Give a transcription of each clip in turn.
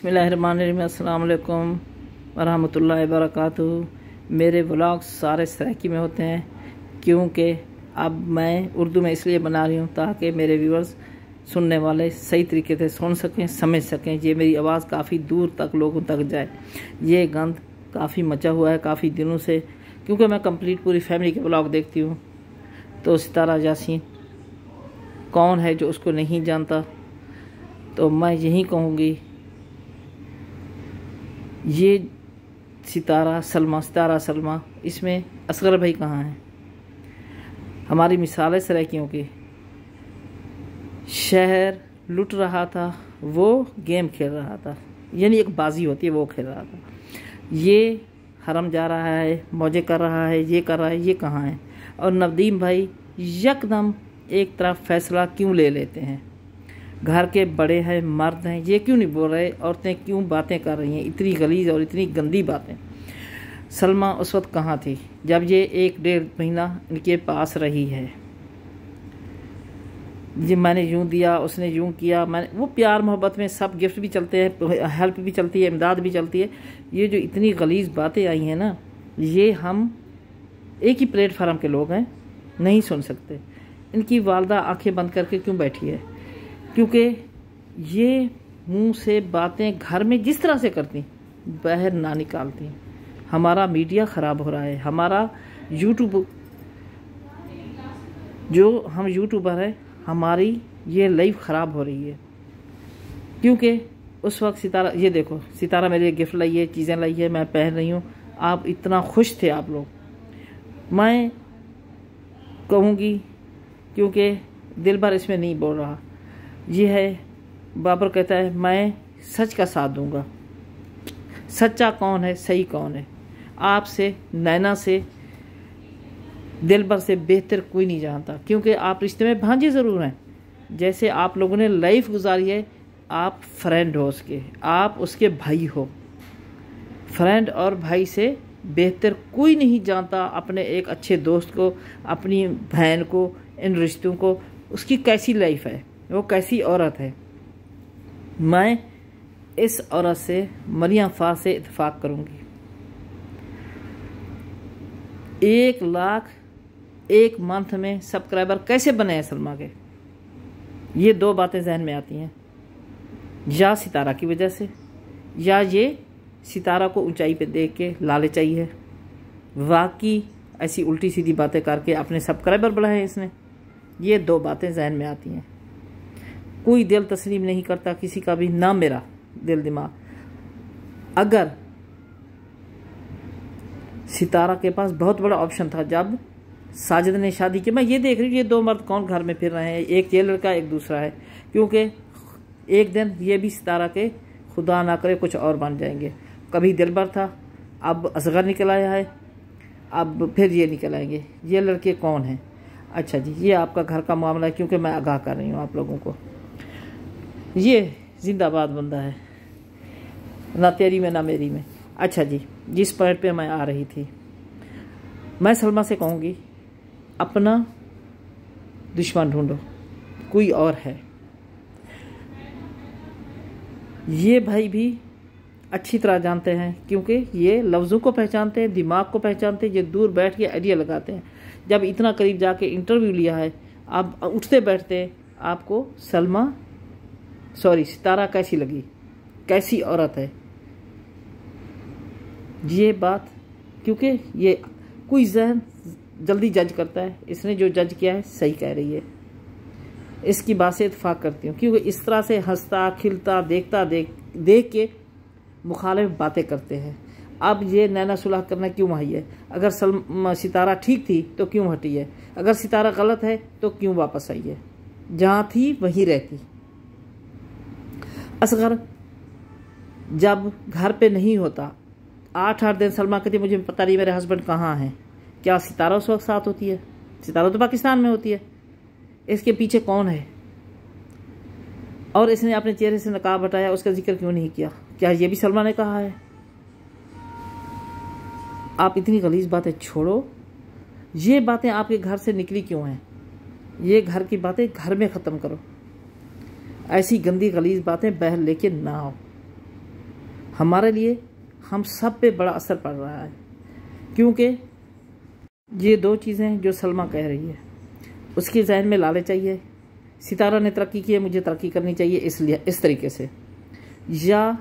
बिस्मिल्लाहिर्रहमानिर्रहीम। अस्सलाम वालेकुम वरहमतुल्लाहि वबरकातुहू। मेरे व्लॉग्स सारे सराइकी में होते हैं क्योंकि अब मैं उर्दू में इसलिए बना रही हूँ ताकि मेरे व्यूअर्स सुनने वाले सही तरीके से सुन सकें, समझ सकें। ये मेरी आवाज़ काफ़ी दूर तक लोगों तक जाए। ये गंद काफ़ी मचा हुआ है काफ़ी दिनों से, क्योंकि मैं कंप्लीट पूरी फैमिली के व्लॉग देखती हूँ। तो सितारा यासीन कौन है जो उसको नहीं जानता, तो मैं यही कहूँगी ये सितारा सलमा, इसमें असगर भाई कहाँ हैं। हमारी मिसाल है सराइकियों की। शहर लुट रहा था, वो गेम खेल रहा था, यानी एक बाजी होती है वो खेल रहा था। ये हरम जा रहा है, मौजे कर रहा है, ये कर रहा है, ये कहाँ है। और नदीम भाई यकदम एक तरफ फैसला क्यों ले लेते हैं। घर के बड़े हैं, मर्द हैं, ये क्यों नहीं बोल रहे, औरतें क्यों बातें कर रही हैं इतनी गलीज और इतनी गंदी बातें। सलमा उस वक्त कहाँ थी जब ये 1-1.5 महीना इनके पास रही है। ये मैंने यूँ दिया, उसने यूँ किया, मैंने वो प्यार मोहब्बत में सब गिफ्ट भी चलते हैं, हेल्प भी चलती है, इमदाद भी चलती है। ये जो इतनी गलीज बातें आई हैं ना, ये हम एक ही प्लेटफार्म के लोग हैं, नहीं सुन सकते। इनकी वालदा आंखें बंद करके क्यों बैठी है, क्योंकि ये मुंह से बातें घर में जिस तरह से करती बाहर ना निकालती। हमारा मीडिया ख़राब हो रहा है, हमारा यूट्यूब जो हम यूट्यूबर हैं, हमारी ये लाइफ ख़राब हो रही है। क्योंकि उस वक्त सितारा, ये देखो सितारा मेरे लिए गिफ्ट लाई है, चीज़ें लाई है, मैं पहन रही हूँ। आप इतना खुश थे आप लोग, मैं कहूँगी क्योंकि दिल भर इसमें नहीं बोल रहा। ये है बाबर कहता है मैं सच का साथ दूंगा। सच्चा कौन है, सही कौन है। आपसे, नैना से, दिल भर से बेहतर कोई नहीं जानता, क्योंकि आप रिश्ते में भांजे ज़रूर हैं। जैसे आप लोगों ने लाइफ गुजारी है, आप फ्रेंड हो उसके, आप उसके भाई हो। फ्रेंड और भाई से बेहतर कोई नहीं जानता अपने एक अच्छे दोस्त को, अपनी बहन को, इन रिश्तों को, उसकी कैसी लाइफ है, वो कैसी औरत है। मैं इस औरत से, मरियम फ़ा से इत्तेफाक करूँगी। 1 लाख 1 मंथ में सब्सक्राइबर कैसे बने हैं सलमा के। ये 2 बातें जहन में आती हैं, या सितारा की वजह से, या ये सितारा को ऊंचाई पे देख के लालचाई है। वाकई ऐसी उल्टी सीधी बातें करके अपने सब्सक्राइबर बढ़ाए इसने। ये 2 बातें जहन में आती हैं। कोई दिल तस्लीम नहीं करता किसी का भी, ना मेरा दिल दिमाग। अगर सितारा के पास बहुत बड़ा ऑप्शन था जब साजिद ने शादी की। मैं ये देख रही हूँ ये 2 मर्द कौन घर में फिर रहे हैं, एक ये लड़का एक दूसरा है, क्योंकि एक दिन ये भी सितारा के खुदा ना करे कुछ और बन जाएंगे। कभी दिलबर था, अब असगर निकल आया है, अब फिर ये निकल आएंगे। ये लड़के कौन हैं। अच्छा जी, ये आपका घर का मामला है, क्योंकि मैं आगाह कर रही हूँ आप लोगों को। ये जिंदाबाद बंदा है, ना तेरी में ना मेरी में। अच्छा जी, जिस पॉइंट पे मैं आ रही थी, मैं सलमा से कहूँगी अपना दुश्मन ढूंढो, कोई और है। ये भाई भी अच्छी तरह जानते हैं, क्योंकि ये लफ्ज़ों को पहचानते हैं, दिमाग को पहचानते हैं। ये दूर बैठ के आइडिया लगाते हैं। जब इतना करीब जाके इंटरव्यू लिया है, आप उठते बैठते आपको सितारा कैसी लगी, कैसी औरत है, ये बात। क्योंकि ये कोई जहन जल्दी जज करता है, इसने जो जज किया है सही कह रही है, इसकी बात से इत्तेफाक करती हूँ। क्योंकि इस तरह से हंसता खिलता देख के मुखालिफ बातें करते हैं। अब ये नैना सुलह करना क्यों आई है। अगर सितारा ठीक थी तो क्यों हटी है, अगर सितारा गलत है तो क्यों वापस आई है। जहाँ थी वहीं रहती। असगर जब घर पे नहीं होता, 8-8 दिन सलमा कहती मुझे पता नहीं मेरे हस्बैंड कहाँ हैं। क्या सितारा उस वक्त साथ होती है? सितारा तो पाकिस्तान में होती है। इसके पीछे कौन है, और इसने अपने चेहरे से नकाब हटाया, उसका जिक्र क्यों नहीं किया। क्या ये भी सलमा ने कहा है? आप इतनी गलीज बातें छोड़ो। ये बातें आपके घर से निकली क्यों हैं, ये घर की बातें घर में ख़त्म करो। ऐसी गंदी गलीज बातें बहर लेके ना आओ। हमारे लिए हम सब पे बड़ा असर पड़ रहा है, क्योंकि ये 2 चीज़ें जो सलमा कह रही है, उसके जहन में लालच चाहिए, सितारा ने तरक्की की है मुझे तरक्की करनी चाहिए इसलिए इस तरीके से, या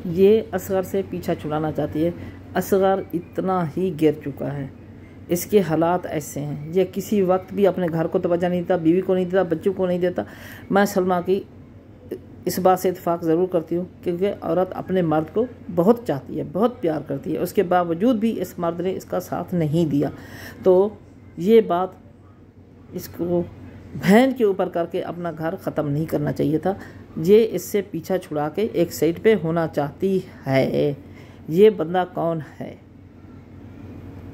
ये असगर से पीछा छुड़ाना चाहती है। असगर इतना ही गिर चुका है, इसके हालात ऐसे हैं, ये किसी वक्त भी अपने घर को तवज्जो नहीं देता, बीवी को नहीं देता, बच्चों को नहीं देता। मैं सलमा की इस बात से इत्फाक ज़रूर करती हूँ, क्योंकि औरत अपने मर्द को बहुत चाहती है, बहुत प्यार करती है, उसके बावजूद भी इस मर्द ने इसका साथ नहीं दिया। तो ये बात इसको बहन के ऊपर करके अपना घर ख़त्म नहीं करना चाहिए था। ये इससे पीछा छुड़ा के एक साइड पे होना चाहती है। ये बंदा कौन है?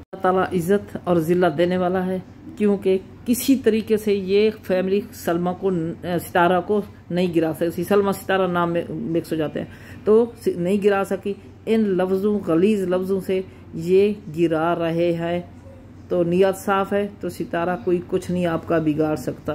अल्लाह ताला इज़्ज़त और ज़िल्लत देने वाला है, क्योंकि किसी तरीके से ये फैमिली सलमा को सितारा को नहीं गिरा सकी। सलमा सितारा नाम में मिक्स हो जाते हैं, तो नहीं गिरा सकी। इन लफ्ज़ों, गलीज़ लफ्ज़ों से ये गिरा रहे हैं। तो नियत साफ़ है तो सितारा कोई कुछ नहीं आपका बिगाड़ सकता।